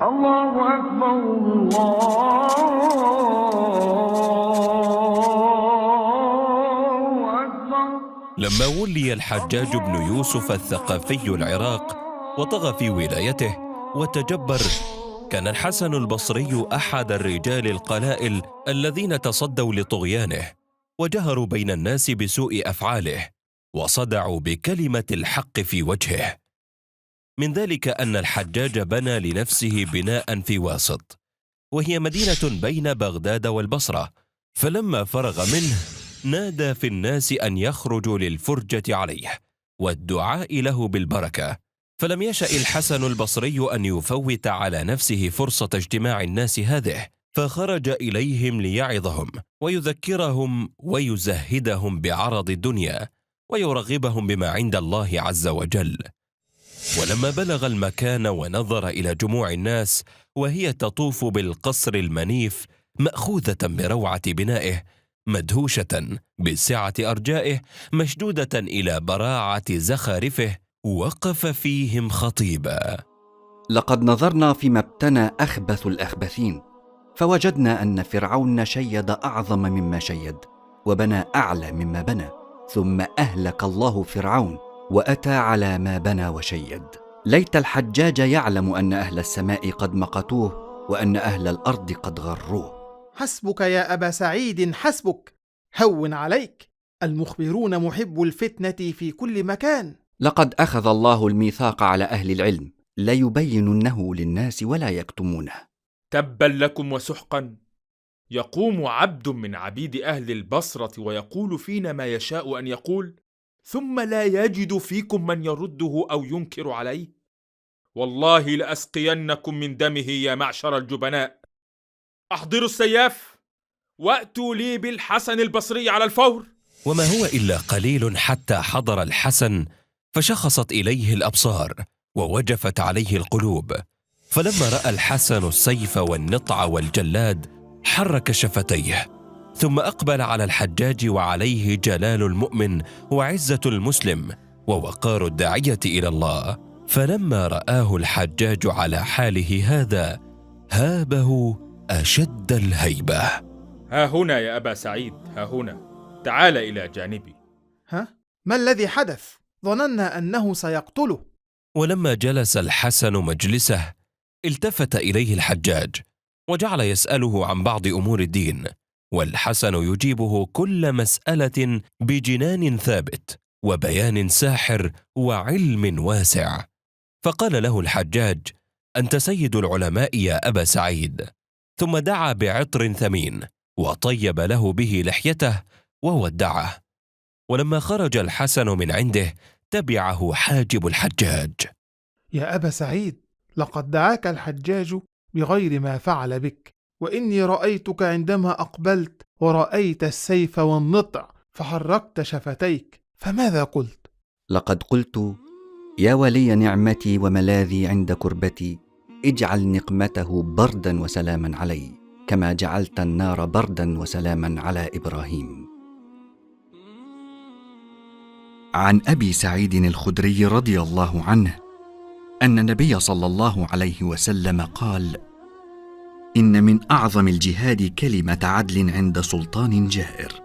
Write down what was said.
الله أكبر الله أكبر. لما ولي الحجاج بن يوسف الثقفي العراق وطغى في ولايته وتجبر، كان الحسن البصري أحد الرجال القلائل الذين تصدوا لطغيانه وجهروا بين الناس بسوء أفعاله وصدعوا بكلمة الحق في وجهه. من ذلك أن الحجاج بنى لنفسه بناء في واسط، وهي مدينة بين بغداد والبصرة، فلما فرغ منه نادى في الناس أن يخرجوا للفرجة عليه والدعاء له بالبركة. فلم يشأ الحسن البصري أن يفوت على نفسه فرصة اجتماع الناس هذه، فخرج إليهم ليعظهم ويذكرهم ويزهدهم بعرض الدنيا ويرغبهم بما عند الله عز وجل. ولما بلغ المكان ونظر إلى جموع الناس وهي تطوف بالقصر المنيف مأخوذة بروعة بنائه، مدهوشة بسعة أرجائه، مشدودة إلى براعة زخارفه، وقف فيهم خطيبا: لقد نظرنا فيما ابتنى أخبث الأخبثين، فوجدنا أن فرعون شيد أعظم مما شيد وبنى أعلى مما بنى، ثم أهلك الله فرعون وأتى على ما بنى وشيد. ليت الحجاج يعلم أن أهل السماء قد مقتوه وأن أهل الأرض قد غروه. حسبك يا أبا سعيد، حسبك، هون عليك، المخبرون محب الفتنة في كل مكان. لقد أخذ الله الميثاق على أهل العلم ليبيننه للناس ولا يكتمونه. تبا لكم وسحقا، يقوم عبد من عبيد أهل البصرة ويقول فينا ما يشاء أن يقول، ثم لا يجد فيكم من يرده أو ينكر عليه. والله لأسقينكم من دمه يا معشر الجبناء. أحضروا السياف وأتوا لي بالحسن البصري على الفور. وما هو إلا قليل حتى حضر الحسن، فشخصت إليه الأبصار ووجفت عليه القلوب. فلما رأى الحسن السيف والنطع والجلاد حرك شفتيه، ثم أقبل على الحجاج وعليه جلال المؤمن وعزة المسلم ووقار الداعية إلى الله. فلما رآه الحجاج على حاله هذا هابه أشد الهيبة. ها هنا يا أبا سعيد، ها هنا، تعال إلى جانبي. ما الذي حدث؟ ظننا أنه سيقتله. ولما جلس الحسن مجلسه التفت إليه الحجاج وجعل يسأله عن بعض أمور الدين، والحسن يجيبه كل مسألة بجنان ثابت وبيان ساحر وعلم واسع. فقال له الحجاج: أنت سيد العلماء يا أبا سعيد. ثم دعا بعطر ثمين وطيب له به لحيته وودعه. ولما خرج الحسن من عنده تبعه حاجب الحجاج: يا أبا سعيد، لقد دعاك الحجاج بغير ما فعل بك، وإني رأيتك عندما أقبلت ورأيت السيف والنطع فحركت شفتيك، فماذا قلت؟ لقد قلت: يا ولي نعمتي وملاذي عند كربتي، اجعل نقمته بردا وسلاما علي كما جعلت النار بردا وسلاما على إبراهيم. عن أبي سعيد الخدري رضي الله عنه أن النبي صلى الله عليه وسلم قال: إن من أعظم الجهاد كلمة عدل عند سلطان جائر.